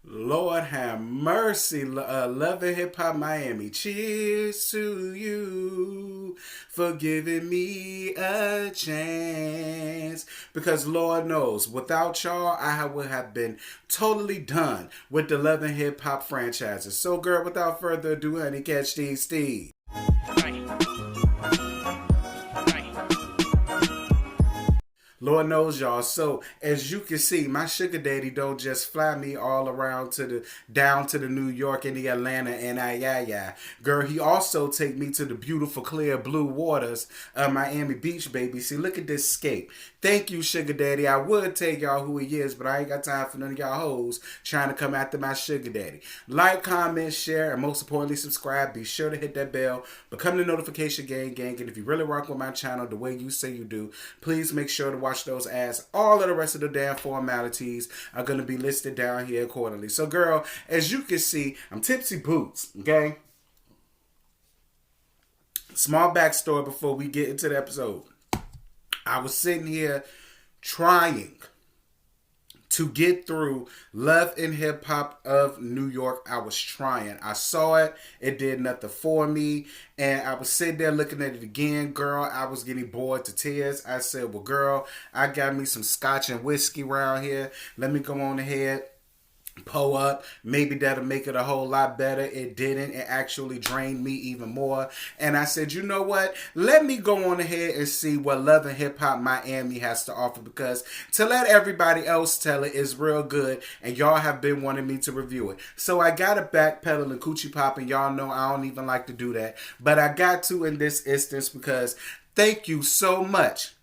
Lord have mercy. Love and Hip Hop Miami. Cheers to you for giving me a chance. Because Lord knows, without y'all, I would have been totally done with the Love and Hip Hop franchises. So, girl, without further ado, honey, catch these Steve. Lord knows, y'all. So as you can see, my sugar daddy don't just fly me all around to the down to the New York and the Atlanta and yeah. Girl, he also take me to the beautiful clear blue waters of Miami Beach, baby. See, look at this scape. Thank you, sugar daddy. I would tell y'all who he is, but I ain't got time for none of y'all hoes trying to come after my sugar daddy. Like, comment, share, and most importantly, subscribe. Be sure to hit that bell. Become the notification gang. And if you really rock with my channel the way you say you do, please make sure to watch those ads. All of the rest of the damn formalities are going to be listed down here accordingly. So, girl, as you can see, I'm Tipsy Boots, okay? Small backstory before we get into the episode. I was sitting here trying to get through Love and Hip Hop of New York. I was trying. I saw it. It did nothing for me. And I was sitting there looking at it again. Girl, I was getting bored to tears. I said, well, girl, I got me some scotch and whiskey around here. Let me go on ahead, pull up. Maybe that'll make it a whole lot better. It didn't. It actually drained me even more. And I said, you know what? Let me go on ahead and see what Love and Hip Hop Miami has to offer, because to let everybody else tell it is real good, and y'all have been wanting me to review it. So I got to backpedal and coochie pop, and y'all know I don't even like to do that. But I got to in this instance because thank you so much,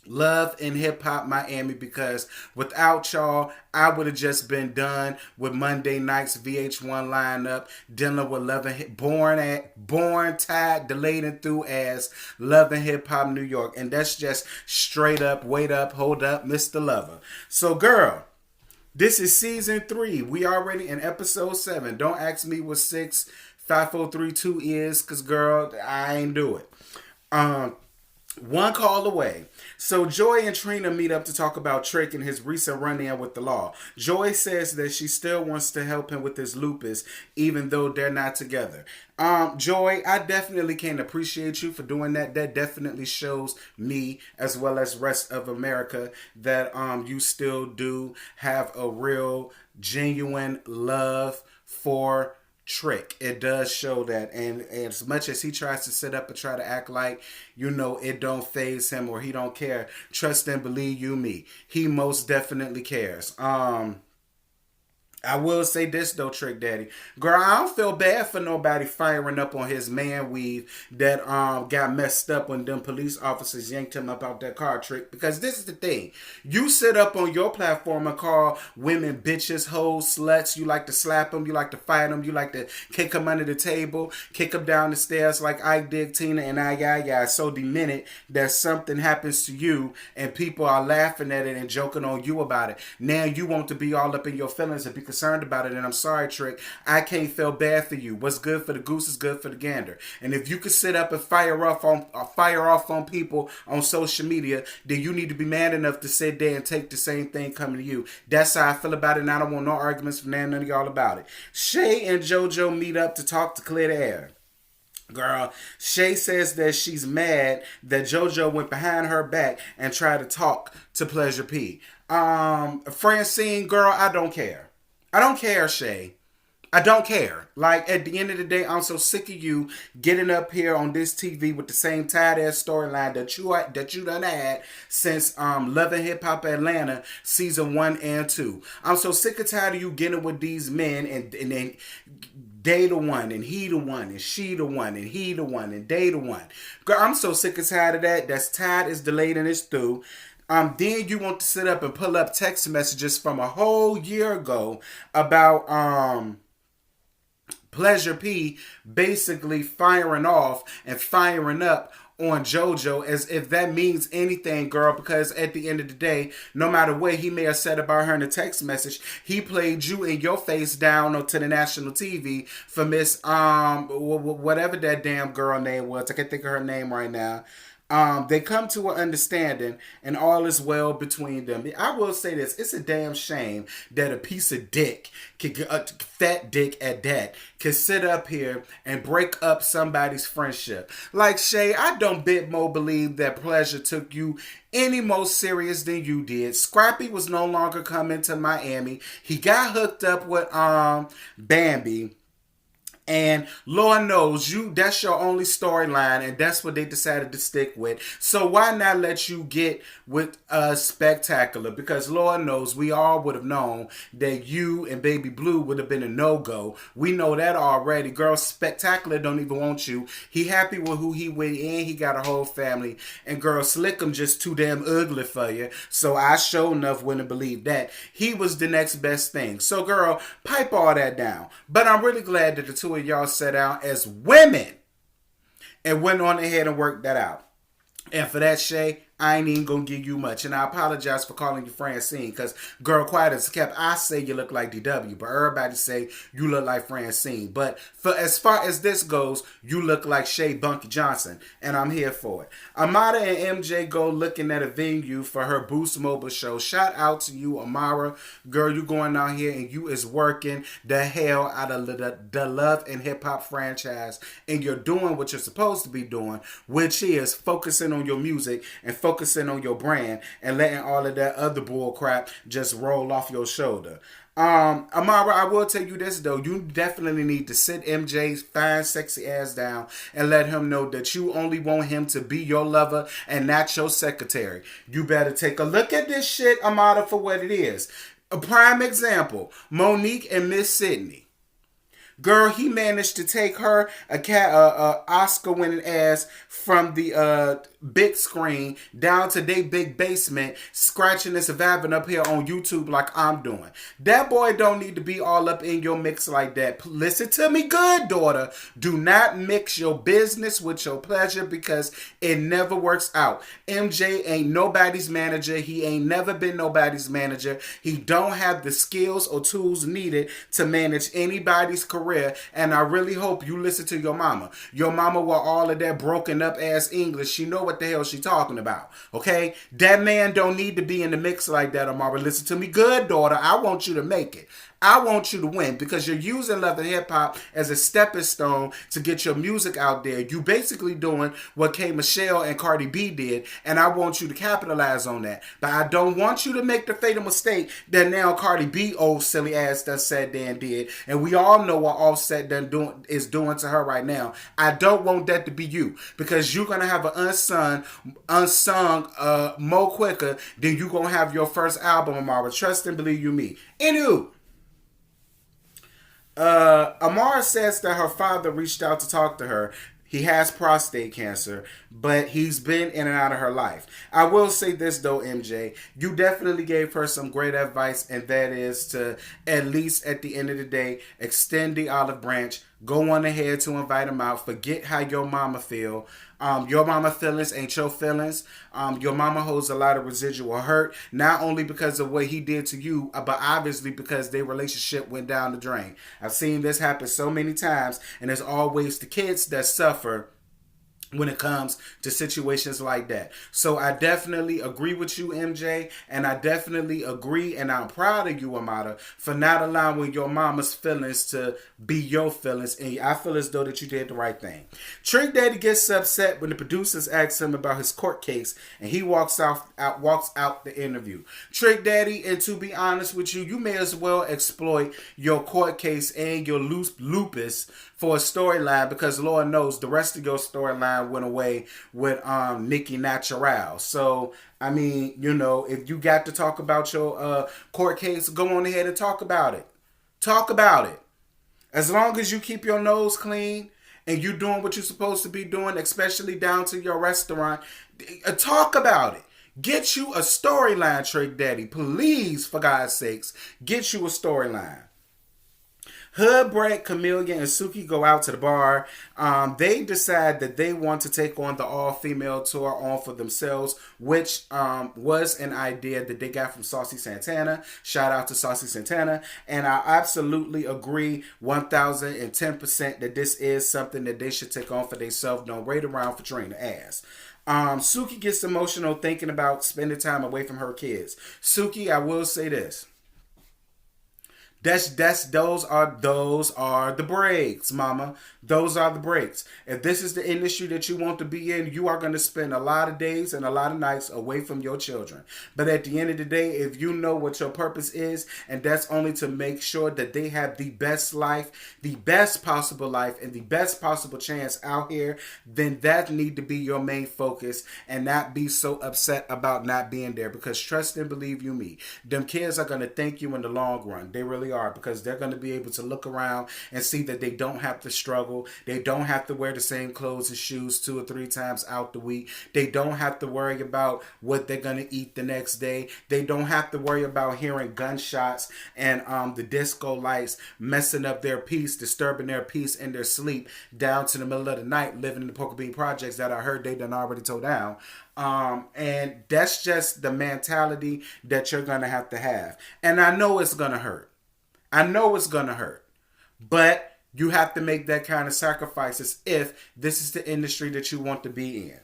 Love and Hip Hop Miami, because without y'all, I would have just been done with Monday night's VH1 lineup, dealing with Love and born, tied, delayed, and through as Love and Hip Hop New York. And that's just straight up, wait up, hold up, Mr. Lover. So, girl, this is season 3. We already in episode 7. Don't ask me what 65432 is, because, girl, I ain't do it. One call away. So Joy and Trina meet up to talk about Trick and his recent run-in with the law. Joy says that she still wants to help him with his lupus, even though they're not together. Joy, I definitely can appreciate you for doing that. That definitely shows me, as well as rest of America, that you still do have a real, genuine love for Trick. It does show that, and as much as he tries to sit up and try to act like, you know, it don't faze him or he don't care, trust and believe you me, he most definitely cares. I will say this though, Trick Daddy. Girl, I don't feel bad for nobody firing up on his man weave that got messed up when them police officers yanked him up out that car, Trick. Because this is the thing. You sit up on your platform and call women bitches, hoes, sluts. You like to slap them. You like to fight them. You like to kick them under the table. Kick them down the stairs like I did, Tina, and I. So the minute that something happens to you and people are laughing at it and joking on you about it, now you want to be all up in your feelings and be concerned about it. And I'm sorry, Trick, I can't feel bad for you. What's good for the goose is good for the gander. And if you could sit up and fire off on people on social media, then you need to be man enough to sit there and take the same thing coming to you. That's how I feel about it, and I don't want no arguments from none of y'all about it. Shay and JoJo meet up to talk to clear the air. Girl, Shay says that she's mad that JoJo went behind her back and tried to talk to Pleasure P. Francine, girl, I don't care. I don't care, Shay. I don't care. Like, at the end of the day, I'm so sick of you getting up here on this TV with the same tight-ass storyline that you done had since Love and Hip Hop Atlanta season 1 and 2. I'm so sick and tired of you getting with these men and then they the one, and he the one, and she the one, and he the one, and they the one. Girl, I'm so sick and tired of that. That's tired, it's delayed, and it's through. Then you want to sit up and pull up text messages from a whole year ago about Pleasure P basically firing off and firing up on JoJo, as if that means anything, girl, because at the end of the day, no matter what he may have said about her in a text message, he played you in your face down onto the national TV for Miss whatever that damn girl name was. I can't think of her name right now. They come to an understanding, and all is well between them. I will say this: it's a damn shame that a piece of dick, a fat dick at that, can sit up here and break up somebody's friendship. Like Shay, I don't bit more believe that Pleasure took you any more serious than you did. Scrappy was no longer coming to Miami. He got hooked up with Bambi. And Lord knows that's your only storyline, and that's what they decided to stick with. So why not let you get with Spectacular? Because Lord knows we all would have known that you and Baby Blue would have been a no-go. We know that already. Girl, Spectacular don't even want you. He happy with who he with, and he got a whole family. And girl, Slickum just too damn ugly for you. So I sure enough wouldn't believe that. He was the next best thing. So girl, pipe all that down. But I'm really glad that the two of y'all set out as women and went on ahead and worked that out. And for that, Shay, I ain't even gonna give you much. And I apologize for calling you Francine, because girl, quiet as kept, I say you look like DW, but everybody say you look like Francine. But for as far as this goes, you look like Shay Bunky Johnson, and I'm here for it. Amara and MJ go looking at a venue for her Boost Mobile show. Shout out to you, Amara. Girl, you going out here and you is working the hell out of the Love and Hip Hop franchise, and you're doing what you're supposed to be doing, which is focusing on your music and focusing on your brand and letting all of that other bull crap just roll off your shoulder. Amara, I will tell you this though, you definitely need to sit MJ's fine, sexy ass down and let him know that you only want him to be your lover and not your secretary. You better take a look at this shit, Amara, for what it is. A prime example, Monique and Miss Sydney. Girl, he managed to take her Oscar-winning ass from the big screen down to their big basement, scratching and surviving up here on YouTube like I'm doing. That boy don't need to be all up in your mix like that. Listen to me good, daughter. Do not mix your business with your pleasure, because it never works out. MJ ain't nobody's manager. He ain't never been nobody's manager. He don't have the skills or tools needed to manage anybody's career. And I really hope you listen to your mama. Your mama with all of that broken up ass English, she know what the hell she talking about. Okay? That man don't need to be in the mix like that, Amara. Listen to me good, daughter. I want you to make it. I want you to win, because you're using Love and Hip Hop as a stepping stone to get your music out there. You basically doing what K. Michelle and Cardi B did, and I want you to capitalize on that. But I don't want you to make the fatal mistake that now Cardi B, old silly ass, done said and did. And we all know what Offset is doing to her right now. I don't want that to be you, because you're going to have an unsung more quicker than you're going to have your first album, Amara. Trust and believe you me. Anywho, Amara says that her father reached out to talk to her. He has prostate cancer, but he's been in and out of her life. I will say this though, MJ, you definitely gave her some great advice, and that is to, at least at the end of the day, extend the olive branch. Go on ahead to invite him out. Forget how your mama feel. Your mama feelings ain't your feelings. Your mama holds a lot of residual hurt, not only because of what he did to you, but obviously because their relationship went down the drain. I've seen this happen so many times, and there's always the kids that suffer when it comes to situations like that. So I definitely agree with you, MJ, and I definitely agree, and I'm proud of you, Amara, for not allowing your mama's feelings to be your feelings, and I feel as though that you did the right thing. Trick Daddy gets upset when the producers ask him about his court case, and he walks out the interview. Trick Daddy, and to be honest with you, you may as well exploit your court case and your lupus for a storyline, because Lord knows the rest of your storyline went away with Nicki Natural. So, I mean, you know, if you got to talk about your court case, go on ahead and talk about it. Talk about it. As long as you keep your nose clean and you doing what you're supposed to be doing, especially down to your restaurant, talk about it. Get you a storyline, Trick Daddy. Please, for God's sakes, get you a storyline. Hoodbreak, Chameleon, and Suki go out to the bar. They decide that they want to take on the all-female tour on for themselves, which was an idea that they got from Saucy Santana. Shout out to Saucy Santana. And I absolutely agree 1010% that this is something that they should take on for themselves. Don't wait around for Trina ass. Suki gets emotional thinking about spending time away from her kids. Suki, I will say this. Those are the breaks, mama. Those are the breaks. If this is the industry that you want to be in, you are going to spend a lot of days and a lot of nights away from your children. But at the end of the day, if you know what your purpose is, and that's only to make sure that they have the best life, the best possible life, and the best possible chance out here, then that need to be your main focus, and not be so upset about not being there. Because trust and believe you me, them kids are going to thank you in the long run. They really are, because they're going to be able to look around and see that they don't have to struggle. They don't have to wear the same clothes and shoes 2 or 3 times out the week. They don't have to worry about what they're going to eat the next day. They don't have to worry about hearing gunshots and the disco lights messing up their peace, disturbing their peace in their sleep down to the middle of the night, living in the Poker Bean Projects that I heard they done already tore down. And that's just the mentality that you're going to have. And I know it's going to hurt. I know it's going to hurt, but you have to make that kind of sacrifices if this is the industry that you want to be in.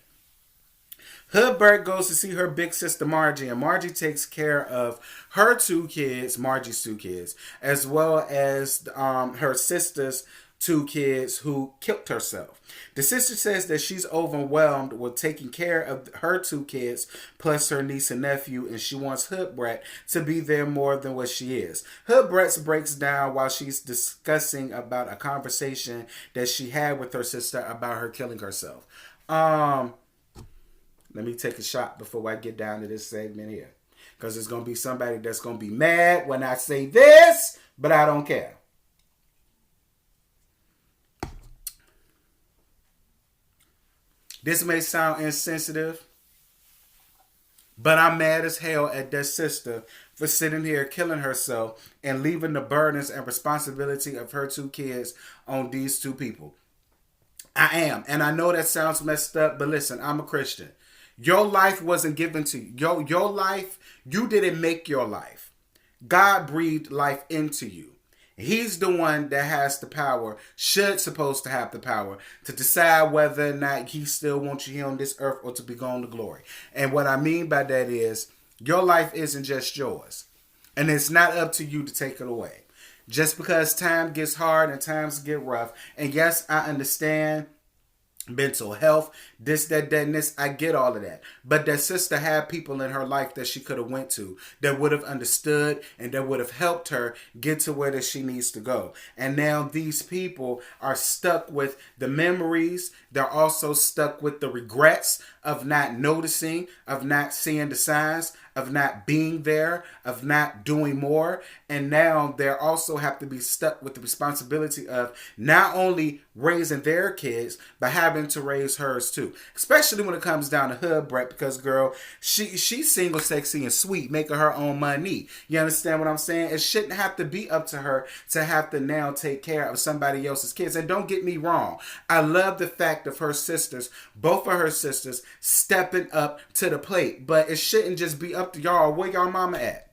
Hoodbert goes to see her big sister Margie, and Margie takes care of her 2 kids, Margie's 2 kids, as well as her sister's 2 kids who killed herself. The sister says that she's overwhelmed with taking care of her 2 kids plus her niece and nephew, and she wants Hoodbrat to be there more than what she is. Hoodbrat breaks down while she's discussing about a conversation that she had with her sister about her killing herself. Let me take a shot before I get down to this segment here, because there's going to be somebody that's going to be mad when I say this, but I don't care. This may sound insensitive, but I'm mad as hell at that sister for sitting here killing herself and leaving the burdens and responsibility of her 2 kids on these 2 people. I am. And I know that sounds messed up, but listen, I'm a Christian. Your life wasn't given to you. Your life, you didn't make your life. God breathed life into you. He's the one that has the power, supposed to have the power, to decide whether or not he still wants you here on this earth or to be gone to glory. And what I mean by that is, your life isn't just yours. And it's not up to you to take it away. Just because time gets hard and times get rough, and yes, I understand mental health, this, that, and this. I get all of that. But that sister had people in her life that she could have went to that would have understood and that would have helped her get to where that she needs to go. And now these people are stuck with the memories. They're also stuck with the regrets of not noticing, of not seeing the signs, of not being there, of not doing more. And now they also have to be stuck with the responsibility of not only raising their kids, but having to raise hers too. Especially when it comes down to Hoodbrat, because girl, she's single, sexy, and sweet, making her own money. You understand what I'm saying? It shouldn't have to be up to her to have to now take care of somebody else's kids. And don't get me wrong, I love the fact of her sisters, both of her sisters, stepping up to the plate. But it shouldn't just be up to y'all. Where y'all mama at?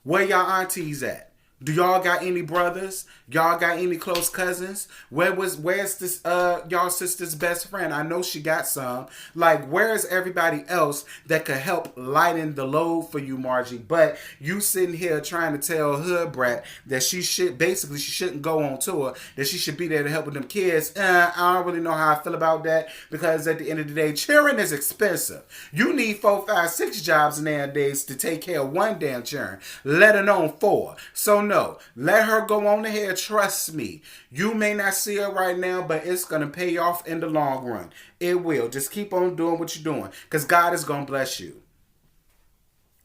Where y'all aunties at? Do y'all got any brothers? Y'all got any close cousins? Where's this y'all sister's best friend? I know she got some. Like, where's everybody else that could help lighten the load for you, Margie? But you sitting here trying to tell Hoodbrat that she shouldn't go on tour, that she should be there to help with them kids. I don't really know how I feel about that, because at the end of the day, cheering is expensive. You need 4, 5, 6 jobs nowadays to take care of one damn cheering, let alone 4. So no, let her go on ahead. Trust me. You may not see her right now, but it's going to pay off in the long run. It will. Just keep on doing what you're doing, because God is going to bless you.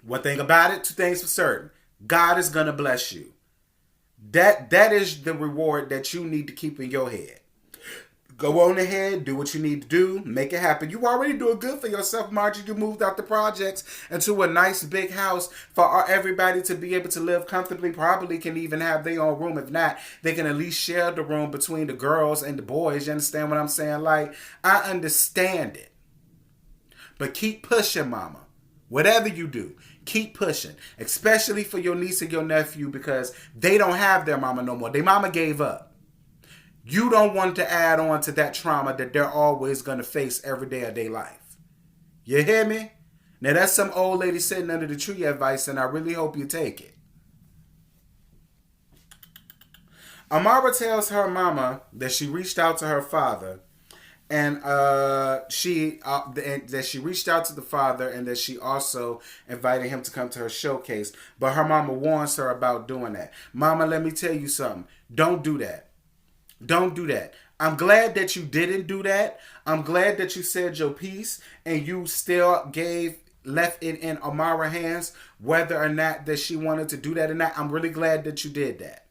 One thing about it, 2 things for certain. God is going to bless you. That is the reward that you need to keep in your head. Go on ahead, do what you need to do, make it happen. You already doing good for yourself, Margie. You moved out the projects into a nice big house for everybody to be able to live comfortably. Probably can even have their own room. If not, they can at least share the room between the girls and the boys. You understand what I'm saying? Like, I understand it. But keep pushing, mama. Whatever you do, keep pushing. Especially for your niece and your nephew, because they don't have their mama no more. Their mama gave up. You don't want to add on to that trauma that they're always going to face every day of their life. You hear me? Now that's some old lady sitting under the tree advice, and I really hope you take it. Amara tells her mama that she reached out to her father, and that she reached out to the father, and that she also invited him to come to her showcase. But her mama warns her about doing that. Mama, let me tell you something. Don't do that. Don't do that. I'm glad that you didn't do that. I'm glad that you said your piece and you still left it in Amara's hands, whether or not that she wanted to do that or not. I'm really glad that you did that.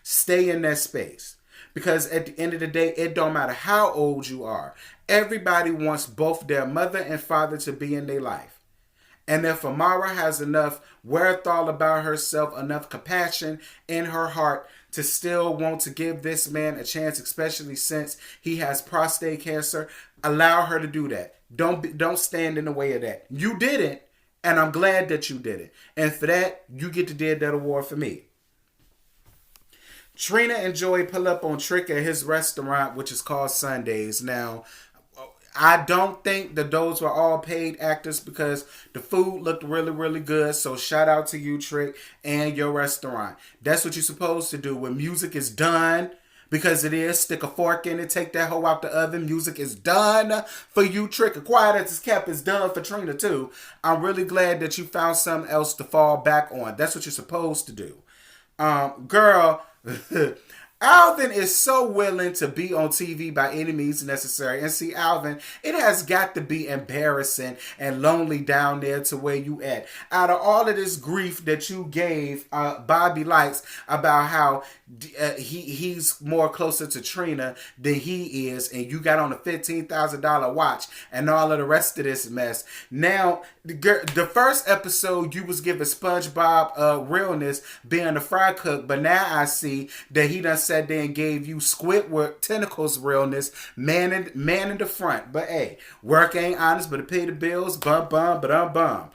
Stay in that space. Because at the end of the day, it don't matter how old you are. Everybody wants both their mother and father to be in their life. And if Amara has enough wherewithal about herself, enough compassion in her heart to still want to give this man a chance, especially since he has prostate cancer, allow her to do that. Don't stand in the way of that. You didn't, and I'm glad that you did it. And for that, you get to do that award for me. Trina and Joey pull up on Trick at his restaurant, which is called Sundays. Now, I don't think that those were all paid actors because the food looked really, really good. So shout out to you, Trick, and your restaurant. That's what you're supposed to do when music is done. Because it is. Stick a fork in it. Take that hoe out the oven. Music is done for you, Trick. A Quiet as It's Kept is done for Trina, too. I'm really glad that you found something else to fall back on. That's what you're supposed to do. Girl... Alvin is so willing to be on TV by any means necessary. And see, Alvin, it has got to be embarrassing and lonely down there to where you at. Out of all of this grief that you gave Bobby Likes about how he's more closer to Trina than he is, and you got on a $15,000 watch and all of the rest of this mess. Now, the first episode, you was giving SpongeBob realness being a fry cook, but now I see that he done sat there and gave you Squidward tentacles realness, man in the front. But hey, work ain't honest, but to pay the bills, bum.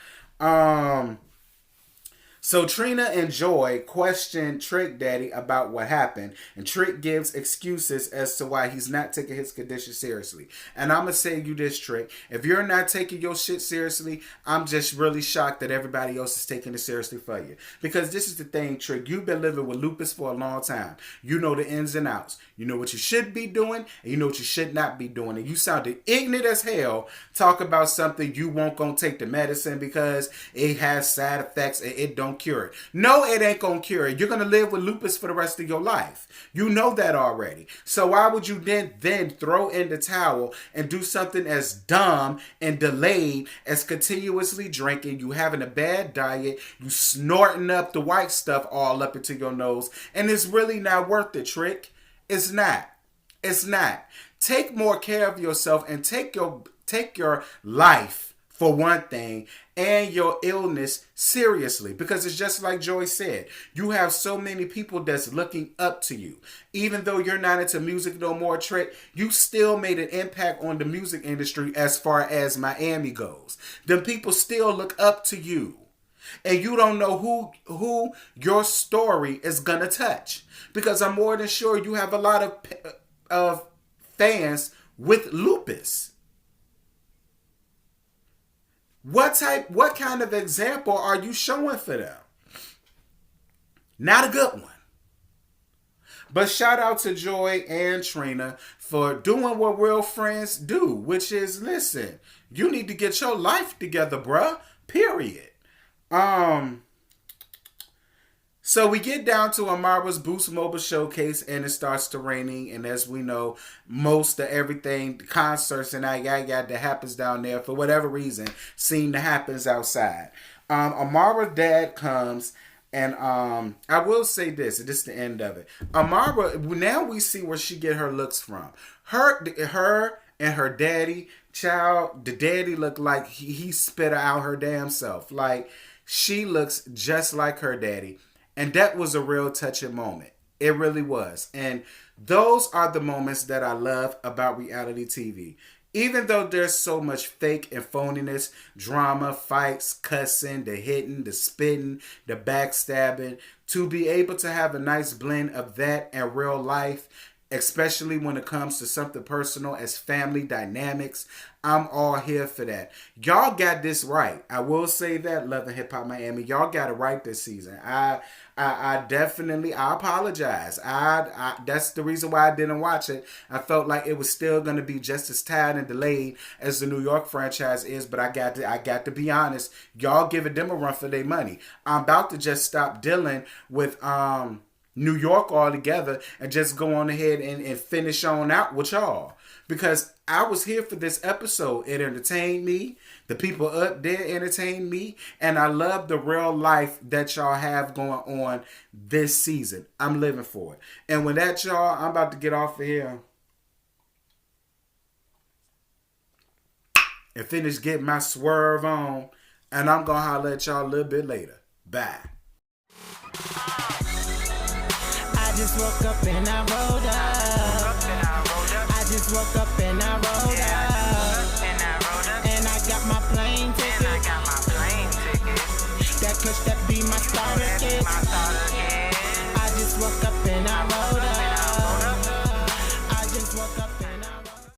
So Trina and Joy question Trick Daddy about what happened, and Trick gives excuses as to why he's not taking his condition seriously. And I'm going to say you this, Trick. If you're not taking your shit seriously, I'm just really shocked that everybody else is taking it seriously for you. Because this is the thing, Trick. You've been living with lupus for a long time. You know the ins and outs. You know what you should be doing, and you know what you should not be doing. And you sounded ignorant as hell talk about something you won't gonna take the medicine because it has side effects and it don't cure it. No, it ain't gonna cure it. You're gonna live with lupus for the rest of your life. You know that already. So why would you then throw in the towel and do something as dumb and delayed as continuously drinking, you having a bad diet, you snorting up the white stuff all up into your nose, and it's really not worth it, Trick. It's not. It's not. Take more care of yourself and take your life, for one thing, and your illness seriously. Because it's just like Joy said. You have so many people that's looking up to you. Even though you're not into music no more, Trick, you still made an impact on the music industry as far as Miami goes. Them people still look up to you. And you don't know who your story is going to touch. Because I'm more than sure you have a lot of fans with lupus. What kind of example are you showing for them? Not a good one. But shout out to Joy and Trina for doing what real friends do, which is, listen, you need to get your life together, bruh. Period. So we get down to Amara's Boost Mobile Showcase, and it starts to raining. And as we know, most of everything, the concerts and that happens down there, for whatever reason, seem to happen outside. Amara's dad comes, and I will say this, and this is the end of it. Amara, now we see where she get her looks from. Her and her daddy, child, the daddy looked like he spit her out her damn self. Like, she looks just like her daddy. And that was a real touching moment. It really was. And those are the moments that I love about reality TV. Even though there's so much fake and phoniness, drama, fights, cussing, the hitting, the spitting, the backstabbing, to be able to have a nice blend of that and real life, especially when it comes to something personal as family dynamics. I'm all here for that. Y'all got this right. I will say that, Love and Hip Hop Miami, y'all got it right this season. I definitely, I apologize. That's the reason why I didn't watch it. I felt like it was still going to be just as tired and delayed as the New York franchise is, but I got to be honest. Y'all giving them a run for their money. I'm about to just stop dealing with New York altogether and just go on ahead and finish on out with y'all. Because I was here for this episode. It entertained me. The people up there entertained me. And I love the real life that y'all have going on this season. I'm living for it. And with that, y'all, I'm about to get off of here and finish getting my swerve on. And I'm going to holler at y'all a little bit later. Bye. I just woke up and I rolled up. I just woke up and I rolled up. And I got my plane ticket. That push that be my starter kit. I just woke up and I rolled up.